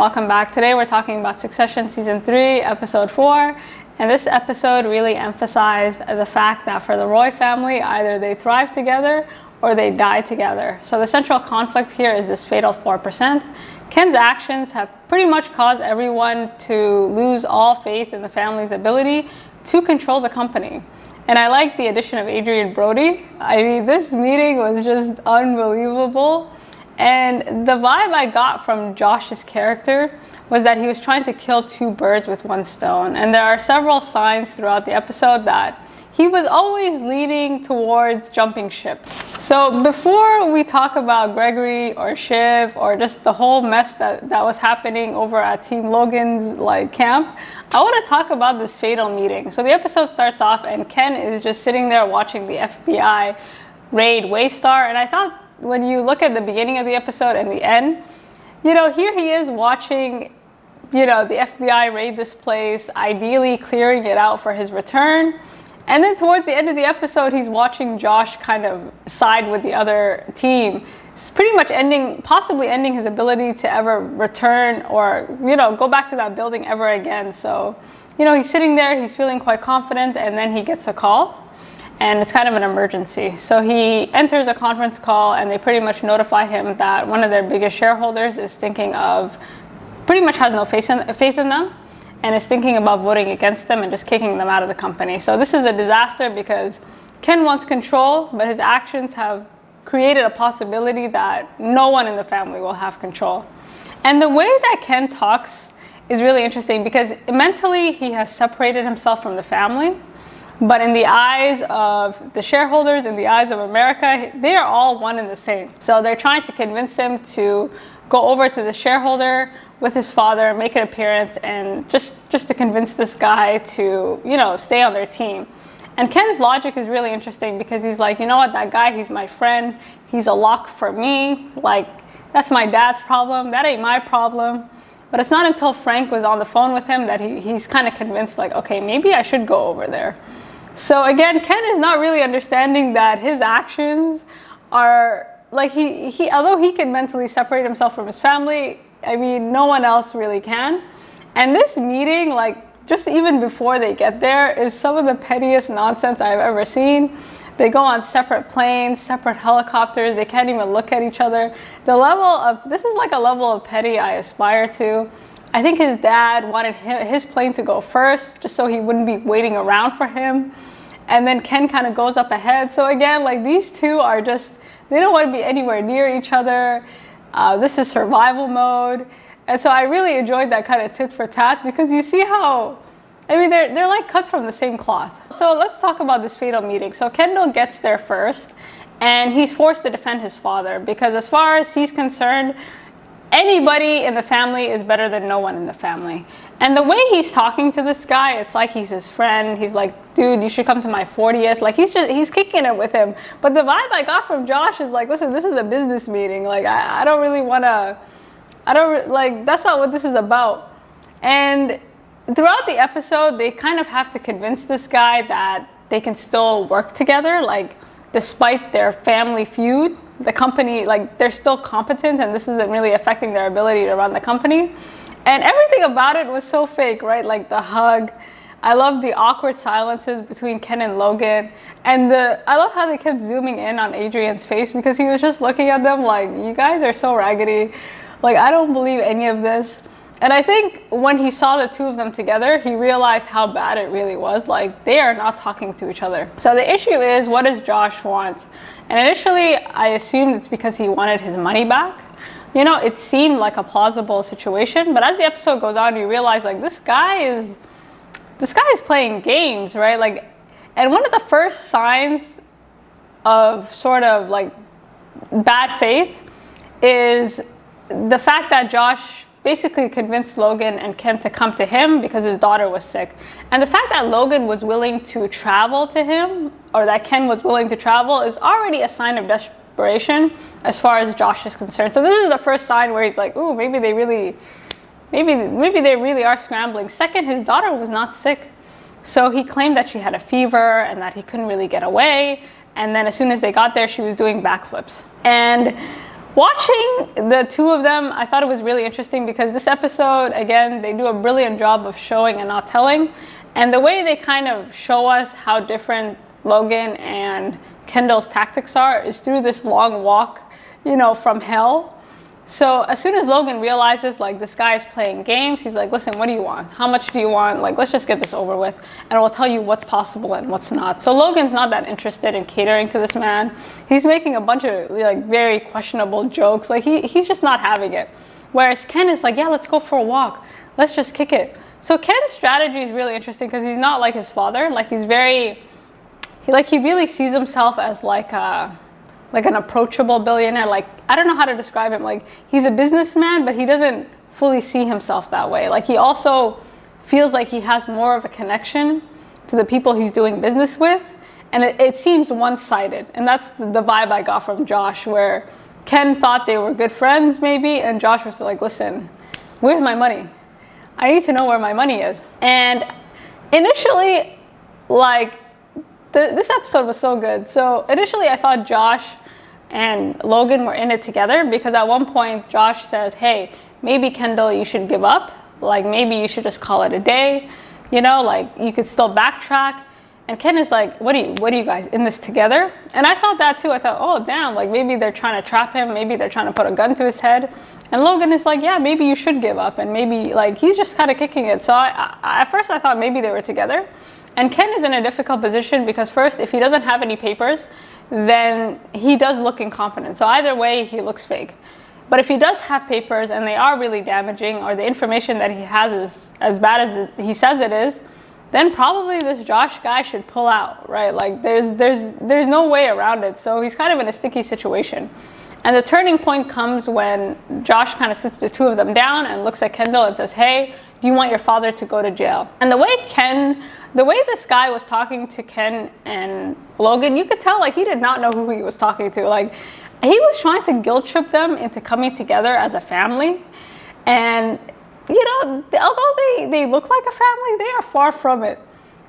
welcome back. Today we're talking about Succession Season 3, Episode 4. And this episode really emphasized the fact that for the Roy family, either they thrive together or they die together. So the central conflict here is this fatal 4%. Ken's actions have pretty much caused everyone to lose all faith in the family's ability to control the company. And I like the addition of Adrian Brody. I mean, this meeting was just unbelievable. And the vibe I got from Josh's character was that he was trying to kill two birds with one stone. And there are several signs throughout the episode that he was always leaning towards jumping ship. So before we talk about Gregory or Shiv or just the whole mess that was happening over at Team Logan's camp, I want to talk about this fatal meeting. So the episode starts off and Ken is just sitting there watching the FBI raid Waystar. And I thought when you look at the beginning of the episode and the end, here he is watching, the FBI raid this place, ideally clearing it out for his return. And then towards the end of the episode, he's watching Josh kind of side with the other team. It's pretty much possibly ending his ability to ever return or, go back to that building ever again. So, he's sitting there, he's feeling quite confident, and then he gets a call. And it's kind of an emergency. So he enters a conference call and they pretty much notify him that one of their biggest shareholders is pretty much has no faith in them. And is thinking about voting against them and just kicking them out of the company. So this is a disaster because Ken wants control, but his actions have created a possibility that no one in the family will have control. And the way that Ken talks is really interesting because mentally he has separated himself from the family, but in the eyes of the shareholders, in the eyes of America, they are all one and the same. So they're trying to convince him to go over to the shareholder with his father, make an appearance, and just to convince this guy to, stay on their team. And Ken's logic is really interesting because he's like, that guy, he's my friend. He's a lock for me. That's my dad's problem. That ain't my problem. But it's not until Frank was on the phone with him that he's kind of convinced, okay, maybe I should go over there. So again, Ken is not really understanding that his actions are, although he can mentally separate himself from his family, no one else really can. And this meeting, just even before they get there, is some of the pettiest nonsense I've ever seen. They go on separate planes, separate helicopters. They can't even look at each other. This is a level of petty I aspire to. I think his dad wanted his plane to go first, just so he wouldn't be waiting around for him. And then Ken kind of goes up ahead. So again, these two are just, they don't want to be anywhere near each other. This is survival mode. And so I really enjoyed that kind of tit for tat because you see how, they're cut from the same cloth. So let's talk about this fatal meeting. So Kendall gets there first and he's forced to defend his father because as far as he's concerned, anybody in the family is better than no one in the family. And the way he's talking to this guy, it's like he's his friend. He's like, dude, you should come to my 40th. He's kicking it with him. But the vibe I got from Josh is listen, this is a business meeting. I don't really want to, that's not what this is about. And throughout the episode, they kind of have to convince this guy that they can still work together. Despite their family feud, the company, they're still competent and this isn't really affecting their ability to run the company. And everything about it was so fake, right? The hug. I love the awkward silences between Ken and Logan. And I love how they kept zooming in on Adrian's face because he was just looking at them you guys are so raggedy. I don't believe any of this. And I think when he saw the two of them together, he realized how bad it really was. They are not talking to each other. So the issue is, what does Josh want? And initially, I assumed it's because he wanted his money back. It seemed like a plausible situation. But as the episode goes on, you realize, this guy is playing games, right? And one of the first signs of sort of, bad faith is the fact that Josh basically convinced Logan and Ken to come to him because his daughter was sick. And the fact that Logan was willing to travel to him, or that Ken was willing to travel, is already a sign of desperation as far as Josh is concerned. So this is the first sign where he's like, ooh, maybe they really are scrambling. Second, his daughter was not sick. So he claimed that she had a fever and that he couldn't really get away. And then as soon as they got there, she was doing backflips. And Watching the two of them, I thought it was really interesting because this episode, again, they do a brilliant job of showing and not telling. And the way they kind of show us how different Logan and Kendall's tactics are is through this long walk, you know, from hell. So as soon as Logan realizes like this guy is playing games, he's like, listen, what do you want? How much do you want? Like, let's just get this over with and we'll tell you what's possible and what's not. So Logan's not that interested in catering to this man. He's making a bunch of like very questionable jokes. Like he's just not having it. Whereas Ken is like, yeah, let's go for a walk. Let's just kick it. So Ken's strategy is really interesting because he's not like his father. Like he really sees himself as like an approachable billionaire. Like, I don't know how to describe him. Like, he's a businessman, but he doesn't fully see himself that way. Like, he also feels like he has more of a connection to the people he's doing business with. And it seems one-sided. And that's the vibe I got from Josh, where Ken thought they were good friends, maybe. And Josh was like, listen, where's my money? I need to know where my money is. And initially, like, this episode was so good. So initially, I thought Josh and Logan were in it together because at one point Josh says, hey, maybe Kendall, you should give up. Like maybe you should just call it a day. You know, like you could still backtrack. And Ken is like, what are you guys in this together? And I thought that too. I thought, oh damn, like maybe they're trying to trap him. Maybe they're trying to put a gun to his head. And Logan is like, yeah, maybe you should give up. And maybe like he's just kind of kicking it. So I at first I thought maybe they were together. And Ken is in a difficult position because first, if he doesn't have any papers, then he does look incompetent. So either way, he looks fake. But if he does have papers and they are really damaging, or the information that he has is as bad as he says it is, then probably this Josh guy should pull out, right? Like there's no way around it. So he's kind of in a sticky situation. And the turning point comes when Josh kind of sits the two of them down and looks at Kendall and says, hey, do you want your father to go to jail? And the way this guy was talking to Ken and Logan, you could tell like he did not know who he was talking to. Like he was trying to guilt trip them into coming together as a family. And you know, although they look like a family, they are far from it.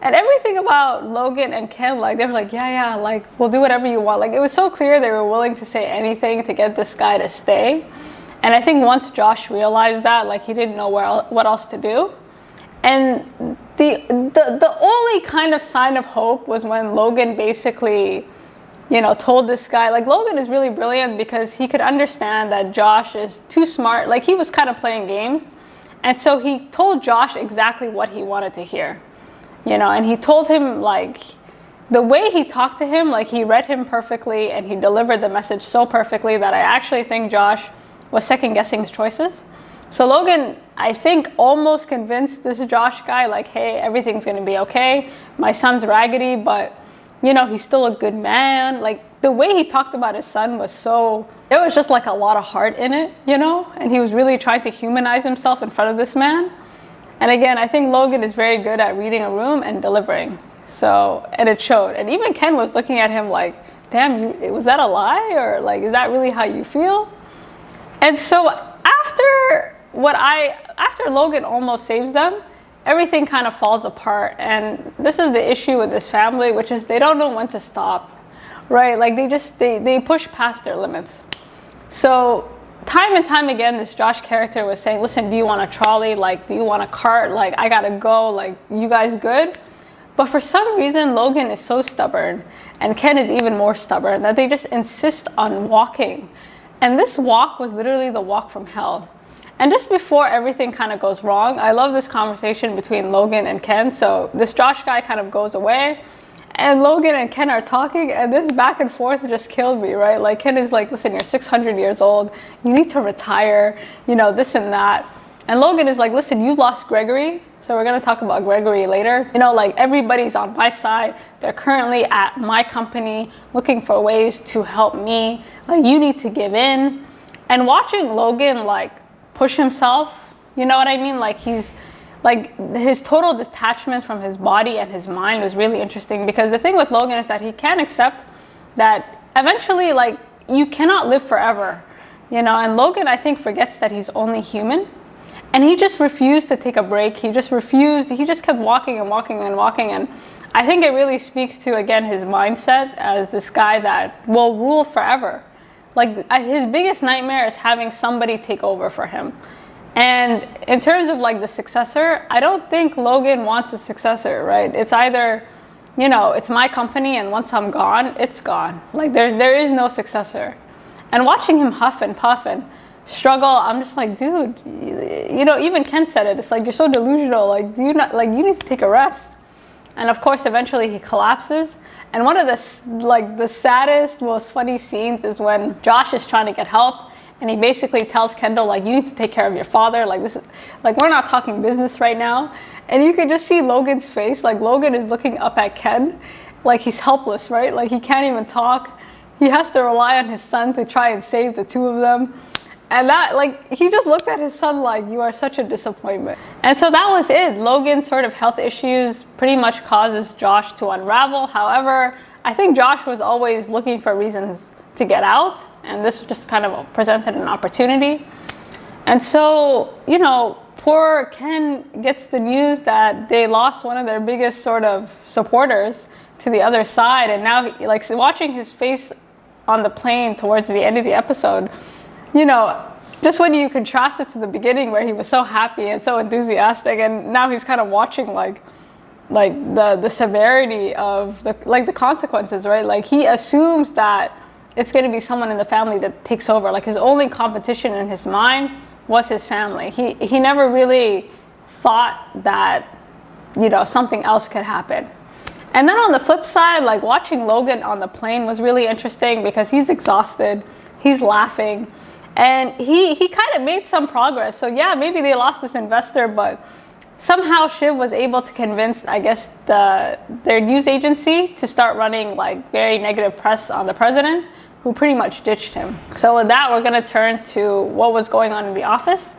And everything about Logan and Ken, like they were like, yeah, like we'll do whatever you want. Like it was so clear they were willing to say anything to get this guy to stay. And I think once Josh realized that, like he didn't know what else to do. And the only kind of sign of hope was when Logan basically, you know, told this guy, like Logan is really brilliant because he could understand that Josh is too smart. Like he was kind of playing games. And so he told Josh exactly what he wanted to hear, you know, and he told him like the way he talked to him, like he read him perfectly and he delivered the message so perfectly that I actually think Josh was second guessing his choices. So Logan, I think, almost convinced this Josh guy, like, hey, everything's going to be okay. My son's raggedy, but, you know, he's still a good man. Like, the way he talked about his son was so, there was just like a lot of heart in it, you know? And he was really trying to humanize himself in front of this man. And again, I think Logan is very good at reading a room and delivering. So, and it showed. And even Ken was looking at him like, damn, was that a lie? Or like, is that really how you feel? And so after Logan almost saves them, everything kind of falls apart. And this is the issue with this family, which is they don't know when to stop, right? Like they push past their limits. So time and time again, this Josh character was saying, listen, do you want a trolley? Like, do you want a cart? Like, I gotta go. Like, you guys good? But for some reason, Logan is so stubborn and Ken is even more stubborn that they just insist on walking. And this walk was literally the walk from hell. And just before everything kind of goes wrong, I love this conversation between Logan and Ken. So this Josh guy kind of goes away and Logan and Ken are talking and this back and forth just killed me, right? Like Ken is like, listen, you're 600 years old. You need to retire, you know, this and that. And Logan is like, listen, you lost Gregory. So we're going to talk about Gregory later. You know, like everybody's on my side. They're currently at my company looking for ways to help me. Like you need to give in. And watching Logan like push himself, you know what I mean? Like he's like his total detachment from his body and his mind was really interesting because the thing with Logan is that he can't accept that eventually like you cannot live forever, you know, and Logan I think forgets that he's only human. And he just refused to take a break. He just refused. He just kept walking and walking and walking. And I think it really speaks to, again, his mindset as this guy that will rule forever. Like his biggest nightmare is having somebody take over for him. And in terms of like the successor, I don't think Logan wants a successor, right? It's either, you know, it's my company and once I'm gone, it's gone. Like there is no successor. And watching him huff and puff and struggle, I'm just like, dude, you know, even Ken said it. It's like, you're so delusional. Like, do you not, like, you need to take a rest. And of course, eventually he collapses. And one of the saddest, most funny scenes is when Josh is trying to get help. And he basically tells Kendall, like, you need to take care of your father. Like, this is, like, we're not talking business right now. And you can just see Logan's face. Like, Logan is looking up at Ken. Like, he's helpless, right? Like, he can't even talk. He has to rely on his son to try and save the two of them. And that, like, he just looked at his son like, you are such a disappointment. And so that was it. Logan's sort of health issues pretty much causes Josh to unravel. However, I think Josh was always looking for reasons to get out. And this just kind of presented an opportunity. And so, you know, poor Ken gets the news that they lost one of their biggest sort of supporters to the other side. And now, like, watching his face on the plane towards the end of the episode, you know, just when you contrast it to the beginning where he was so happy and so enthusiastic, and now he's kind of watching like the severity of the consequences, right? Like, he assumes that it's going to be someone in the family that takes over. Like, his only competition in his mind was his family. He never really thought that, you know, something else could happen. And then on the flip side, like, watching Logan on the plane was really interesting because he's exhausted, he's laughing, and he kind of made some progress. So yeah, maybe they lost this investor, but somehow Shiv was able to convince, I guess, their news agency to start running like very negative press on the president, who pretty much ditched him. So with that, we're gonna turn to what was going on in the office.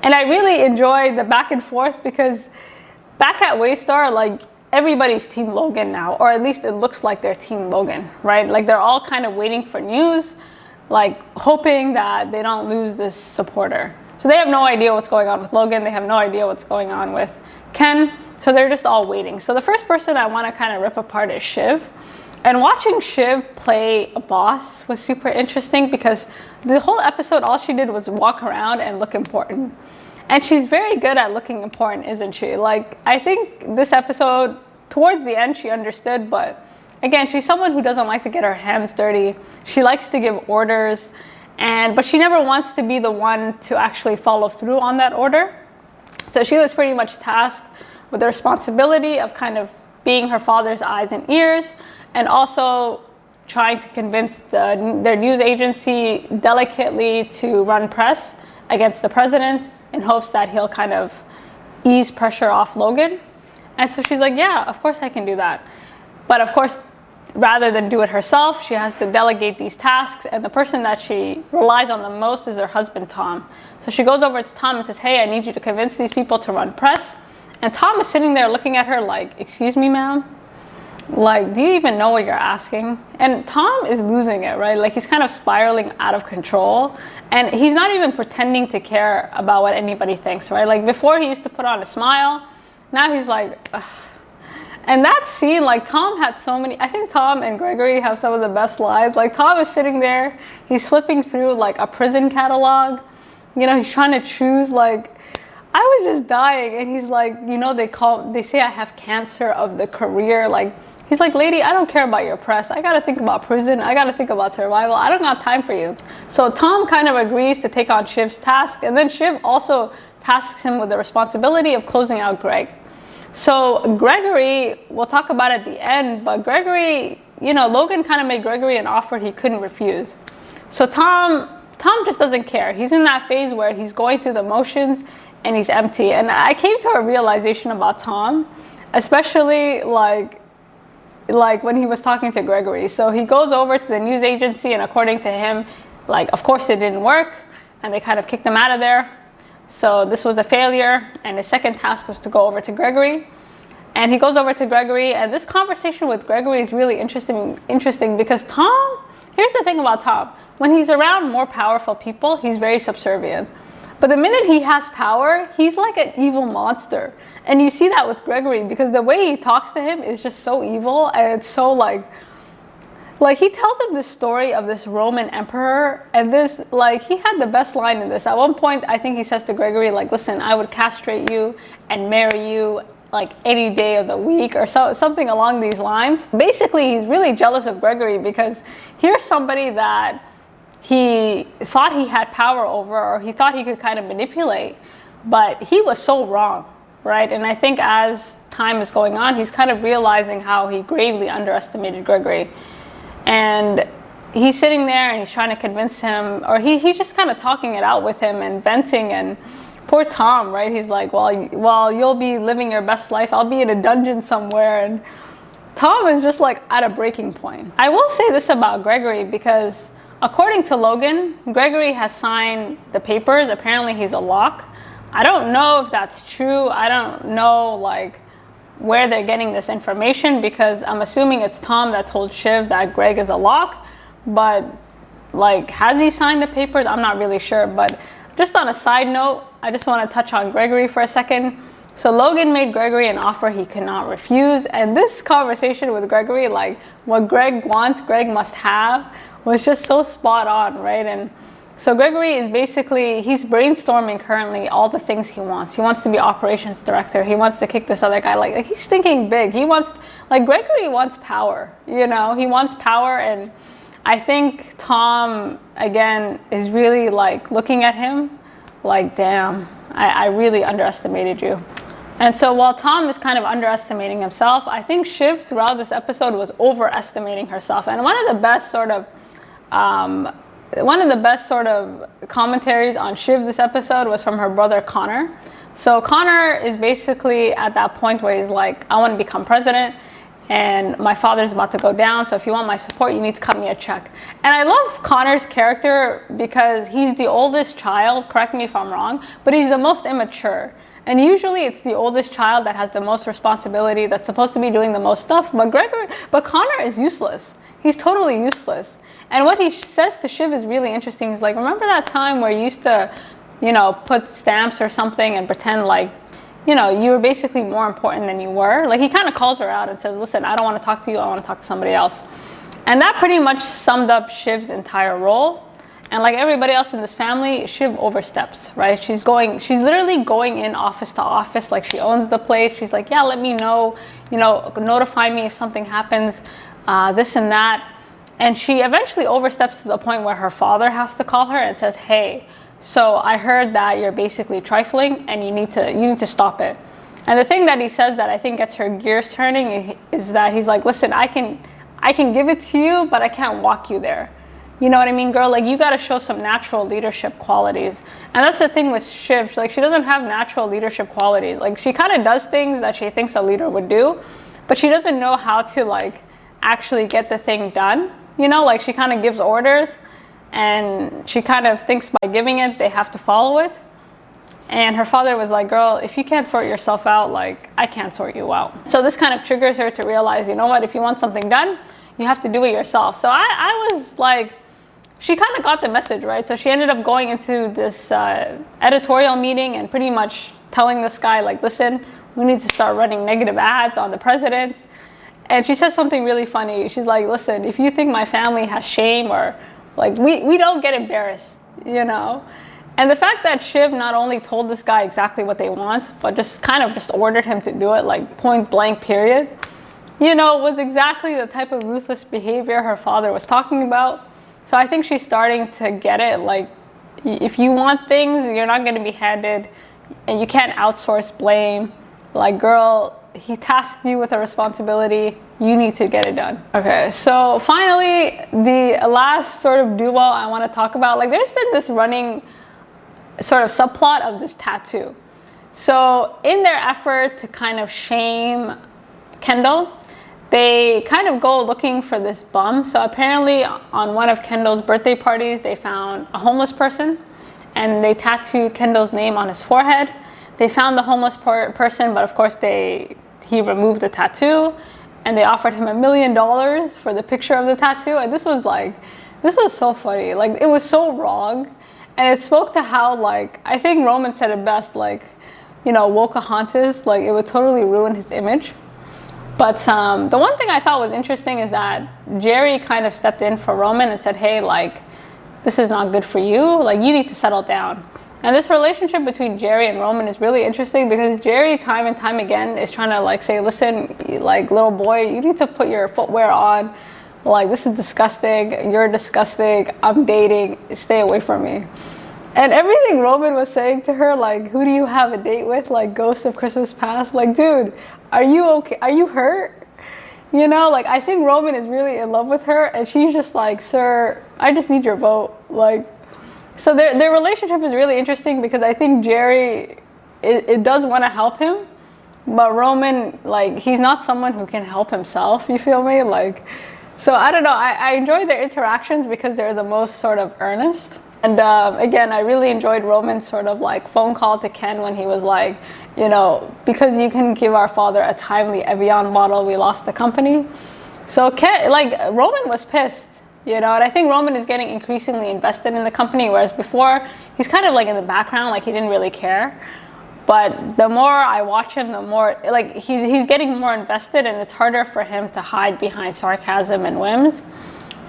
And I really enjoyed the back and forth because back at Waystar, like, everybody's Team Logan now, or at least it looks like they're Team Logan, right? Like, they're all kind of waiting for news, like hoping that they don't lose this supporter. So they have no idea what's going on with Logan. They have no idea what's going on with Ken. So they're just all waiting. So the first person I want to kind of rip apart is Shiv. And watching Shiv play a boss was super interesting because the whole episode, all she did was walk around and look important. And she's very good at looking important, isn't she? Like, I think this episode, towards the end, she understood, but again, she's someone who doesn't like to get her hands dirty. She likes to give orders, but she never wants to be the one to actually follow through on that order. So she was pretty much tasked with the responsibility of kind of being her father's eyes and ears, and also trying to convince their news agency delicately to run press against the president in hopes that he'll kind of ease pressure off Logan. And so she's like, yeah, of course I can do that. But of course, rather than do it herself, she has to delegate these tasks. And the person that she relies on the most is her husband, Tom. So she goes over to Tom and says, hey, I need you to convince these people to run press. And Tom is sitting there looking at her like, excuse me, ma'am? Like, do you even know what you're asking? And Tom is losing it, right? Like, he's kind of spiraling out of control. And he's not even pretending to care about what anybody thinks, right? Like, before he used to put on a smile. Now he's like, ugh. And that scene, like, Tom had so many, I think Tom and Gregory have some of the best lines. Like, Tom is sitting there, he's flipping through like a prison catalog. You know, he's trying to choose, like, I was just dying. And he's like, you know, they say I have cancer of the career. Like, he's like, lady, I don't care about your press. I gotta think about prison. I gotta think about survival. I don't got time for you. So Tom kind of agrees to take on Shiv's task. And then Shiv also tasks him with the responsibility of closing out Greg. So Gregory, we'll talk about at the end, but Gregory, you know, Logan kind of made Gregory an offer he couldn't refuse. So Tom just doesn't care. He's in that phase where he's going through the motions and he's empty. And I came to a realization about Tom, especially like when he was talking to Gregory. So he goes over to the news agency, and according to him, like, of course it didn't work, and they kind of kicked him out of there. So this was a failure, and his second task was to go over to Gregory. And he goes over to Gregory, and this conversation with Gregory is really interesting because Tom, here's the thing about Tom. When he's around more powerful people, he's very subservient. But the minute he has power, he's like an evil monster. And you see that with Gregory because the way he talks to him is just so evil, and it's so like, Like, he tells him this story of this Roman emperor, and this, like, he had the best line in this. At one point, I think he says to Gregory, like, listen, I would castrate you and marry you, like, any day of the week, or something along these lines. Basically, he's really jealous of Gregory because here's somebody that he thought he had power over, or he thought he could kind of manipulate, but he was so wrong, right? And I think as time is going on, he's kind of realizing how he gravely underestimated Gregory. And he's sitting there and he's trying to convince him, or he's just kind of talking it out with him and venting. And poor Tom, right? He's like, well, you'll be living your best life, I'll be in a dungeon somewhere. And Tom is just like at a breaking point. I will say this about Gregory, because according to Logan, Gregory has signed the papers. Apparently he's a lock. I don't know if that's true. I don't know, like, where they're getting this information, because I'm assuming it's Tom that told Shiv that Greg is a lock. But, like, has he signed the papers? I'm not really sure. But just on a side note, I just want to touch on Gregory for a second. So Logan made Gregory an offer he could not refuse. And this conversation with Gregory, like, what Greg wants, Greg must have, was just so spot on, right? And so Gregory is basically, he's brainstorming currently all the things he wants. He wants to be operations director. He wants to kick this other guy. Like he's thinking big. He wants, like, Gregory wants power, you know? He wants power. And I think Tom, again, is really, like, looking at him like, damn, I really underestimated you. And so while Tom is kind of underestimating himself, I think Shiv throughout this episode was overestimating herself. And one of the best sort of commentaries on Shiv this episode was from her brother Connor. So Connor is basically at that point where he's like, I want to become president and my father's about to go down, so if you want my support, you need to cut me a check. And I love Connor's character because he's the oldest child, correct me if I'm wrong, but he's the most immature. And usually it's the oldest child that has the most responsibility, that's supposed to be doing the most stuff. But Connor is useless. He's totally useless. And what he says to Shiv is really interesting. He's like, remember that time where you used to, you know, put stamps or something and pretend like, you know, you were basically more important than you were? Like, he kind of calls her out and says, listen, I don't want to talk to you. I want to talk to somebody else. And that pretty much summed up Shiv's entire role. And like everybody else in this family, Shiv oversteps, right? She's literally going in office to office like she owns the place. She's like, yeah, let me know, you know, notify me if something happens, this and that. And she eventually oversteps to the point where her father has to call her and says, hey, so I heard that you're basically trifling and you need to stop it. And the thing that he says that I think gets her gears turning is that he's like, listen, I can give it to you, but I can't walk you there. You know what I mean, girl? Like, you got to show some natural leadership qualities. And that's the thing with Shiv. Like, she doesn't have natural leadership qualities. Like, she kind of does things that she thinks a leader would do, but she doesn't know how to, like, actually get the thing done. You know, like, she kind of gives orders and she kind of thinks by giving it, they have to follow it. And her father was like, girl, if you can't sort yourself out, like, I can't sort you out. So this kind of triggers her to realize, you know what, if you want something done, you have to do it yourself. So I was like, she kind of got the message, right? So she ended up going into this editorial meeting and pretty much telling this guy, like, listen, we need to start running negative ads on the president. And she says something really funny. She's like, listen, if you think my family has shame, or like, we don't get embarrassed, you know? And the fact that Shiv not only told this guy exactly what they want, but just kind of just ordered him to do it, like, point blank period, you know, was exactly the type of ruthless behavior her father was talking about. So I think she's starting to get it. Like, if you want things, you're not going to be handed, and you can't outsource blame. Like, girl, he tasked you with a responsibility. You need to get it done. Okay, so finally, the last sort of duo I want to talk about, like, there's been this running sort of subplot of this tattoo. So in their effort to kind of shame Kendall, they kind of go looking for this bum. So apparently on one of Kendall's birthday parties, they found a homeless person and they tattooed Kendall's name on his forehead. They found the homeless person, but of course he removed the tattoo, and they offered him $1 million for the picture of the tattoo. And this was so funny. Like, it was so wrong. And it spoke to how, like, I think Roman said it best, like, you know, Pocahontas, like, it would totally ruin his image. But the one thing I thought was interesting is that Jerry kind of stepped in for Roman and said, hey, like, this is not good for you. Like, you need to settle down. And this relationship between Jerry and Roman is really interesting because Jerry, time and time again, is trying to, like, say, listen, like, little boy, you need to put your footwear on. Like, this is disgusting. You're disgusting. I'm dating. Stay away from me. And everything Roman was saying to her, like, who do you have a date with? Like, Ghost of Christmas Past. Like, dude, are you okay? Are you hurt? You know, like, I think Roman is really in love with her. And she's just like, sir, I just need your vote. Like, so their relationship is really interesting because I think Jerry, it does want to help him. But Roman, like, he's not someone who can help himself. You feel me? Like, so I don't know. I enjoy their interactions because they're the most sort of earnest. And again, I really enjoyed Roman's sort of like phone call to Ken when he was like, you know, because you can give our father a timely Evian bottle, we lost the company. So Ken, like, Roman was pissed, you know, and I think Roman is getting increasingly invested in the company, whereas before he's kind of like in the background, like he didn't really care. But the more I watch him, the more like he's getting more invested, and it's harder for him to hide behind sarcasm and whims.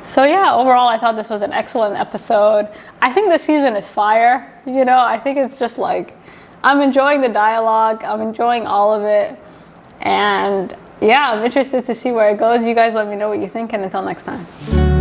So yeah, overall, I thought this was an excellent episode. I think the season is fire. You know, I think it's just like, I'm enjoying the dialogue. I'm enjoying all of it. And yeah, I'm interested to see where it goes. You guys let me know what you think, and until next time.